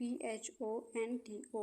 PHONTO،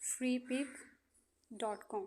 freepik.com۔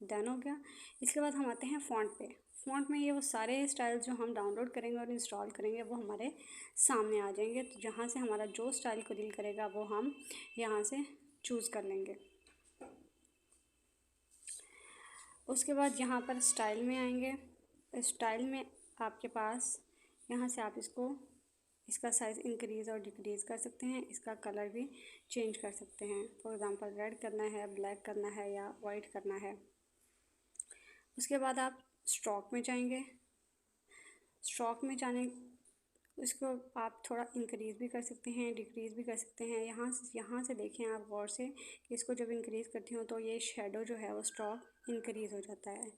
Done हो गया। इसके बाद हम आते हैं फ़ॉन्ट पे। फ़ॉन्ट में ये वो सारे स्टाइल जो हम डाउनलोड करेंगे और इंस्टॉल करेंगे वो हमारे सामने आ जाएंगे। तो जहाँ से हमारा जो स्टाइल को दिल करेगा वो हम यहाँ से चूज़ कर लेंगे। उसके बाद यहाँ पर स्टाइल में आएंगे। स्टाइल में आपके पास यहाँ से आप इसका साइज़ इंक्रीज़ और डिक्रीज़ कर सकते हैं। इसका कलर भी चेंज कर सकते हैं। फॉर एग्ज़ाम्पल रेड करना है, ब्लैक करना है या वाइट करना है। उसके बाद आप स्ट्रोक में जाएंगे। स्ट्रोक में जाने इसको आप थोड़ा इंक्रीज़ भी कर सकते हैं, डिक्रीज़ भी कर सकते हैं। यहाँ से देखें आप गौर से कि इसको जब इंक्रीज़ करती हूँ तो ये शेडो जो है वो स्ट्रोक इंक्रीज़ हो जाता है।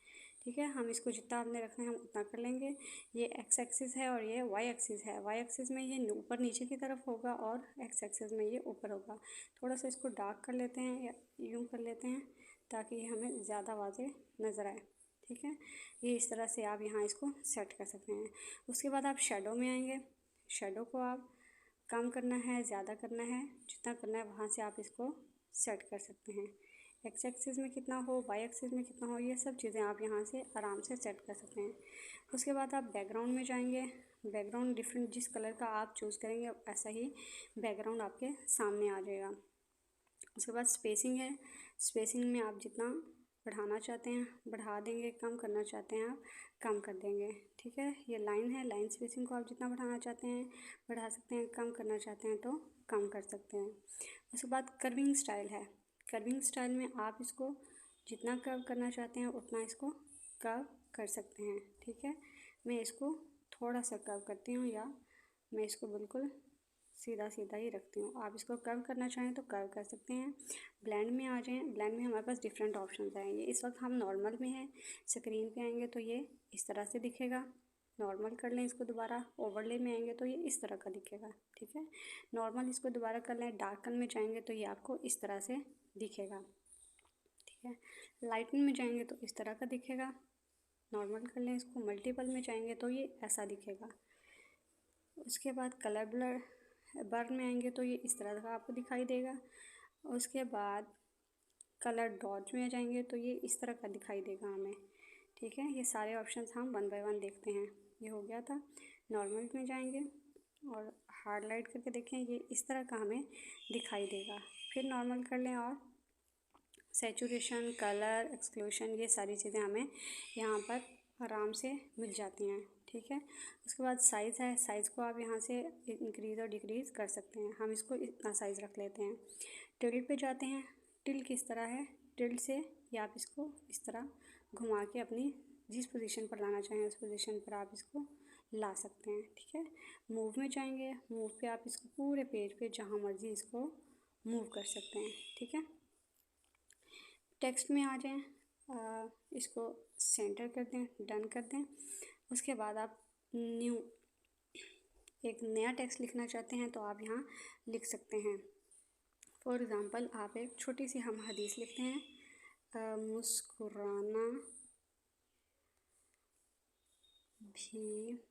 ठीक है, हम इसको जितना आपने रखना है हम उतना कर लेंगे। ये एक्स एक्सिस है और ये वाई एक्सिस है। वाई एक्सिस में ये ऊपर नीचे की तरफ होगा और एक्स एक्सिस में ये ऊपर होगा। थोड़ा सा इसको डार्क कर लेते हैं या यूँ कर लेते हैं ताकि ये हमें ज़्यादा वाज़ेह नज़र आए। ठीक है, ये इस तरह से आप यहाँ इसको सेट कर सकते हैं। उसके बाद आप शेडो में आएंगे। शेडो को आप कम करना है, ज़्यादा करना है, जितना करना है वहाँ से आप इसको सेट कर सकते हैं। एक्स एक्सिस में कितना हो, वाई एक्सिस में कितना हो, ये सब चीज़ें आप यहाँ से आराम से सेट कर सकते हैं। उसके बाद आप बैकग्राउंड में जाएंगे। बैकग्राउंड डिफरेंट जिस कलर का आप चूज़ करेंगे ऐसा ही बैकग्राउंड आपके सामने आ जाएगा। उसके बाद स्पेसिंग है। स्पेसिंग में आप जितना बढ़ाना चाहते हैं बढ़ा देंगे, कम करना चाहते हैं आप कम कर देंगे। ठीक है, ये लाइन है, लाइन स्पेसिंग को आप जितना बढ़ाना चाहते हैं बढ़ा सकते हैं, कम करना चाहते हैं तो कम कर सकते हैं। उसके बाद कर्विंग स्टाइल है। कर्विंग स्टाइल में आप इसको जितना कर्व करना चाहते हैं उतना इसको कर्व कर सकते हैं। ठीक है, मैं इसको थोड़ा सा कर्व करती हूँ या मैं इसको बिल्कुल सीधा सीधा ही रखती हूँ। आप इसको कर्व करना चाहें तो कर्व कर सकते हैं। ब्लेंड में आ जाएं। ब्लेंड में हमारे पास डिफरेंट ऑप्शंस आएंगे। इस वक्त हम नॉर्मल में हैं। स्क्रीन पे आएंगे तो ये इस तरह से दिखेगा। नॉर्मल कर लें इसको दोबारा। ओवरले में आएंगे तो ये इस तरह का दिखेगा। ठीक है, नॉर्मल इसको दोबारा कर लें। डार्कन में जाएंगे तो ये आपको इस तरह से दिखेगा। ठीक है, लाइटन में जाएंगे तो इस तरह का दिखेगा। नॉर्मल कर लें इसको। मल्टीपल में जाएंगे तो ये ऐसा दिखेगा। उसके बाद कलर ब्लर बर्न में आएंगे तो ये इस तरह का आपको दिखाई देगा। उसके बाद कलर डॉट में जाएंगे तो ये इस तरह का दिखाई देगा हमें। ठीक है, ये सारे ऑप्शंस हम वन बाय वन देखते हैं। ये हो गया था। नॉर्मल में जाएंगे और हार्ड लाइट करके देखें, ये इस तरह का हमें दिखाई देगा। फिर नॉर्मल कर लें और सैचुरेशन, कलर, एक्सक्लूशन, ये सारी चीज़ें हमें यहाँ पर आराम से मिल जाती हैं। ठीक है, उसके बाद साइज़ है। साइज़ को आप यहाँ से इंक्रीज़ और डिक्रीज़ कर सकते हैं। हम इसको इतना साइज़ रख लेते हैं। टिल्ट पे जाते हैं। टिल्ट किस तरह है, टिल्ट से या आप इसको इस तरह घुमा के अपनी जिस पोजीशन पर लाना चाहें उस पोजीशन पर आप इसको ला सकते हैं। ठीक है, मूव में जाएंगे। मूव पे आप इसको पूरे पेज पे जहाँ मर्जी इसको मूव कर सकते हैं। ठीक है, टेक्स्ट में आ जाएं। इसको सेंटर कर दें, डन कर दें। उसके बाद आप एक नया टेक्स्ट लिखना चाहते हैं तो आप यहाँ लिख सकते हैं। फॉर एग्ज़ाम्पल आप एक छोटी सी हम हदीस लिखते हैं। मुस्कुराना भी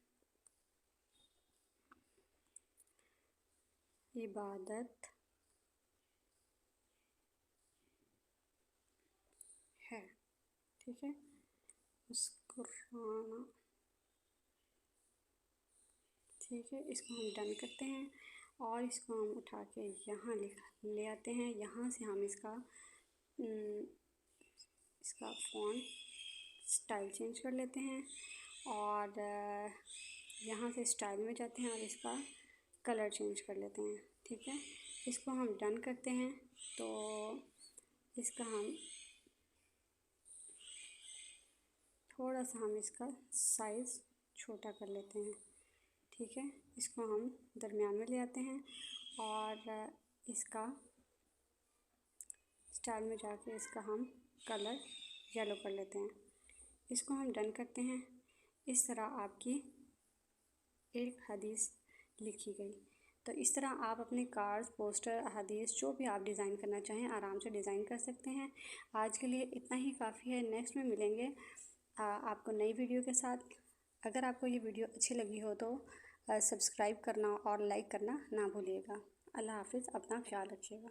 इबादत है। ठीक है, मुस्कुराना। ठीक है, इसको हम डन करते हैं और इसको हम उठा के यहाँ ले आते हैं। यहाँ से हम इसका फ़ॉन्ट स्टाइल चेंज कर लेते हैं और यहाँ से स्टाइल में जाते हैं और इसका कलर चेंज कर लेते हैं। ठीक है, इसको हम डन करते हैं तो इसका हम थोड़ा सा हम इसका साइज़ छोटा कर लेते हैं। ठीक है, इसको हम दरमियान में ले आते हैं और इसका स्टाइल में जाके इसका हम कलर येलो कर लेते हैं। इसको हम डन करते हैं। इस तरह आपकी एक हदीस लिखी गई। तो इस तरह आप अपने कार्ड्स, पोस्टर, हदीस जो भी आप डिज़ाइन करना चाहें आराम से डिज़ाइन कर सकते हैं। आज के लिए इतना ही काफ़ी है। नेक्स्ट में मिलेंगे आपको नई वीडियो के साथ। अगर आपको ये वीडियो अच्छी लगी हो तो सब्सक्राइब करना और लाइक करना ना भूलिएगा। अल्लाह हाफ़िज़, अपना ख्याल रखिएगा।